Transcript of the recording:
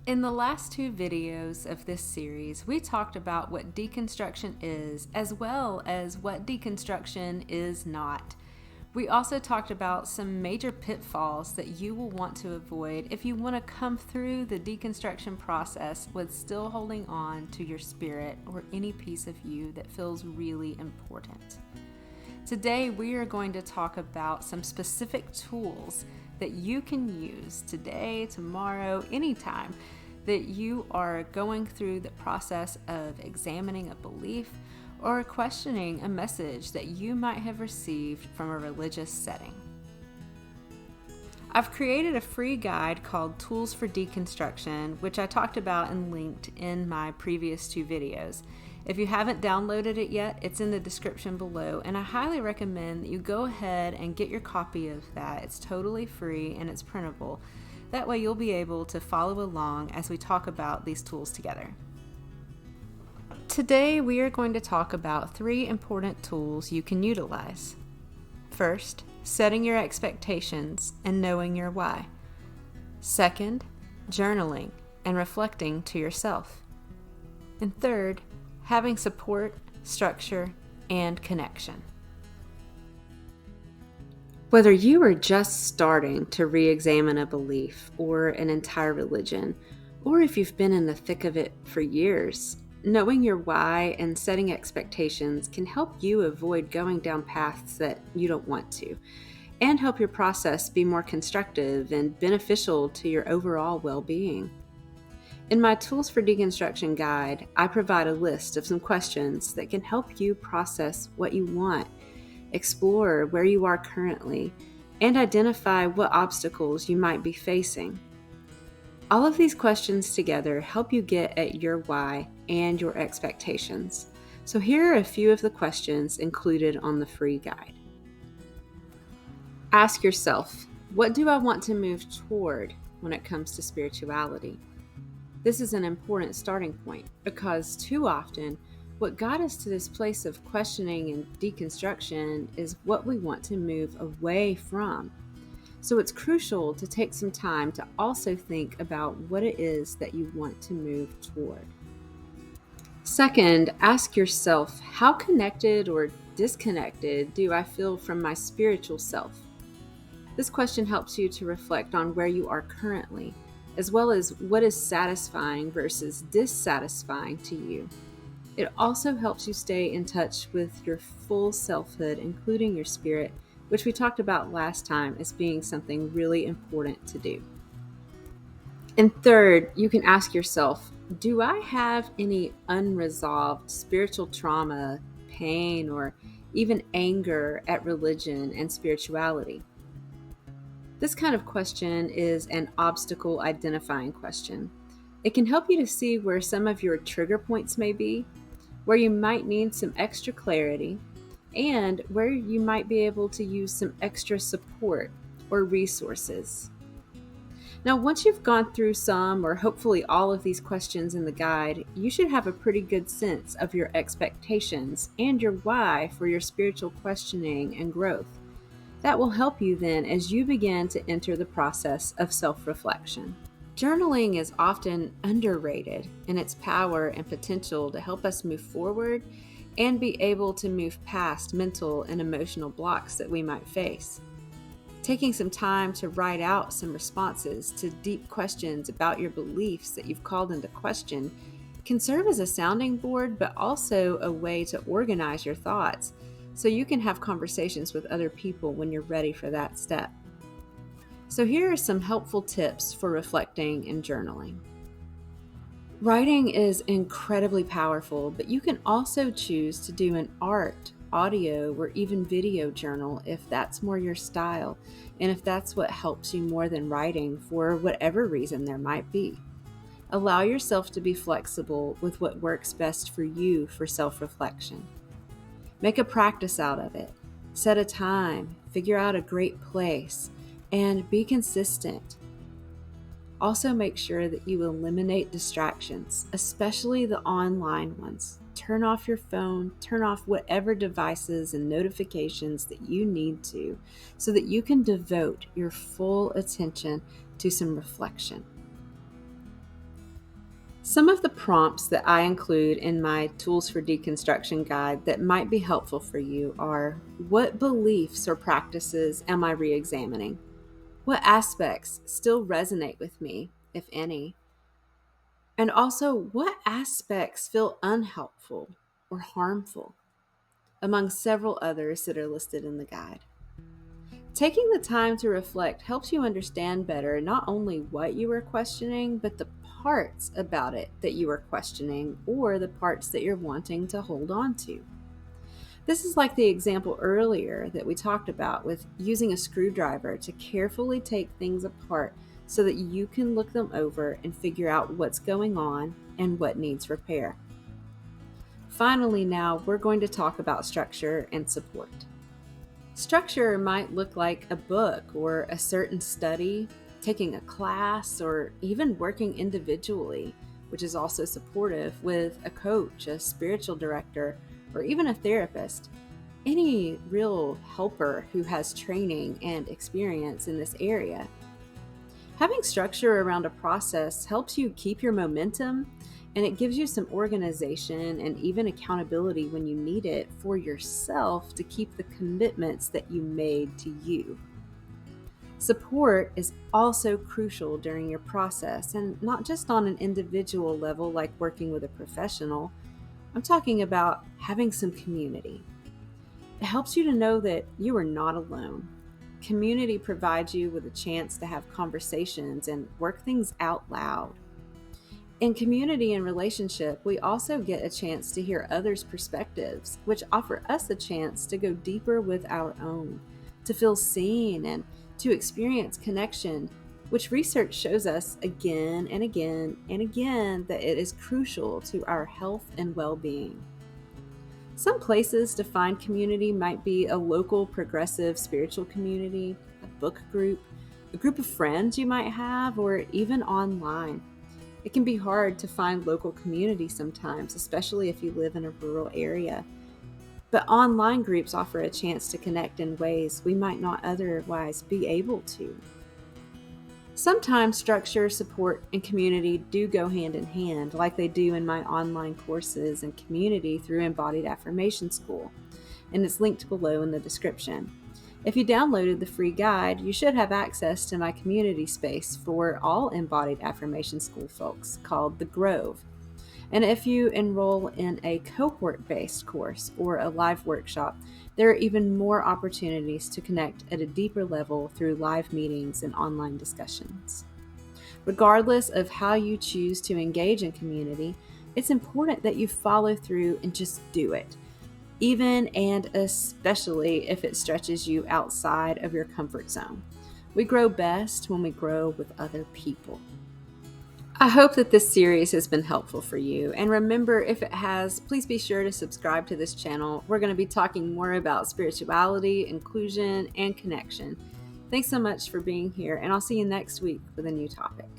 In the last two videos of this series, we talked about what deconstruction is, as well as what deconstruction is not. We also talked about some major pitfalls that you will want to avoid if you want to come through the deconstruction process with still holding on to your spirit or any piece of you that feels really important. Today, we are going to talk about some specific tools that you can use today, tomorrow, anytime that you are going through the process of examining a belief or questioning a message that you might have received from a religious setting. I've created a free guide called Tools for Deconstruction, which I talked about and linked in my previous two videos. If you haven't downloaded it yet, it's in the description below, and I highly recommend that you go ahead and get your copy of that. It's totally free and it's printable. That way you'll be able to follow along as we talk about these tools together. Today we are going to talk about 3 important tools you can utilize. First, setting your expectations and knowing your why. Second, journaling and reflecting to yourself. And third, having support, structure, and connection. Whether you are just starting to re-examine a belief or an entire religion, or if you've been in the thick of it for years, knowing your why and setting expectations can help you avoid going down paths that you don't want to, and help your process be more constructive and beneficial to your overall well-being. In my Tools for Deconstruction guide, I provide a list of some questions that can help you process what you want, explore where you are currently, and identify what obstacles you might be facing. All of these questions together help you get at your why and your expectations. So here are a few of the questions included on the free guide. Ask yourself, what do I want to move toward when it comes to spirituality? This is an important starting point because too often, what got us to this place of questioning and deconstruction is what we want to move away from. So it's crucial to take some time to also think about what it is that you want to move toward. Second, ask yourself, how connected or disconnected do I feel from my spiritual self? This question helps you to reflect on where you are currently, as well as what is satisfying versus dissatisfying to you. It also helps you stay in touch with your full selfhood, including your spirit, which we talked about last time as being something really important to do. And third, you can ask yourself, do I have any unresolved spiritual trauma, pain, or even anger at religion and spirituality? This kind of question is an obstacle identifying question. It can help you to see where some of your trigger points may be, where you might need some extra clarity, and where you might be able to use some extra support or resources. Now, once you've gone through some or hopefully all of these questions in the guide, you should have a pretty good sense of your expectations and your why for your spiritual questioning and growth. That will help you then as you begin to enter the process of self-reflection. Journaling is often underrated in its power and potential to help us move forward and be able to move past mental and emotional blocks that we might face. Taking some time to write out some responses to deep questions about your beliefs that you've called into question can serve as a sounding board, but also a way to organize your thoughts so you can have conversations with other people when you're ready for that step. So here are some helpful tips for reflecting and journaling. Writing is incredibly powerful, but you can also choose to do an art, audio, or even video journal if that's more your style, and if that's what helps you more than writing for whatever reason there might be. Allow yourself to be flexible with what works best for you for self-reflection. Make a practice out of it. Set a time, figure out a great place, and be consistent. Also make sure that you eliminate distractions, especially the online ones. Turn off your phone, turn off whatever devices and notifications that you need to, so that you can devote your full attention to some reflection. Some of the prompts that I include in my Tools for Deconstruction guide that might be helpful for you are: what beliefs or practices am I re examining? What aspects still resonate with me, if any? And also, what aspects feel unhelpful or harmful, among several others that are listed in the guide. Taking the time to reflect helps you understand better not only what you are questioning, but the parts about it that you are questioning or the parts that you're wanting to hold on to. This is like the example earlier that we talked about with using a screwdriver to carefully take things apart so that you can look them over and figure out what's going on and what needs repair. Finally, now we're going to talk about structure and support. Structure might look like a book or a certain study, taking a class, or even working individually, which is also supportive with a coach, a spiritual director, or even a therapist. Any real helper who has training and experience in this area. Having structure around a process helps you keep your momentum, and it gives you some organization and even accountability when you need it for yourself to keep the commitments that you made to you. Support is also crucial during your process, and not just on an individual level like working with a professional. I'm talking about having some community. It helps you to know that you are not alone. Community provides you with a chance to have conversations and work things out loud. In community and relationship, we also get a chance to hear others' perspectives, which offer us a chance to go deeper with our own, to feel seen, and to experience connection, which research shows us again and again and again that it is crucial to our health and well-being. Some places to find community might be a local progressive spiritual community, a book group, a group of friends you might have, or even online. It can be hard to find local community sometimes, especially if you live in a rural area. But online groups offer a chance to connect in ways we might not otherwise be able to. Sometimes structure, support, and community do go hand in hand, like they do in my online courses and community through Embodied Affirmation School, and it's linked below in the description. If you downloaded the free guide, you should have access to my community space for all Embodied Affirmation School folks called The Grove. And if you enroll in a cohort-based course or a live workshop, there are even more opportunities to connect at a deeper level through live meetings and online discussions. Regardless of how you choose to engage in community, it's important that you follow through and just do it, even and especially if it stretches you outside of your comfort zone. We grow best when we grow with other people. I hope that this series has been helpful for you. And remember, if it has, please be sure to subscribe to this channel. We're going to be talking more about spirituality, inclusion, and connection. Thanks so much for being here, and I'll see you next week with a new topic.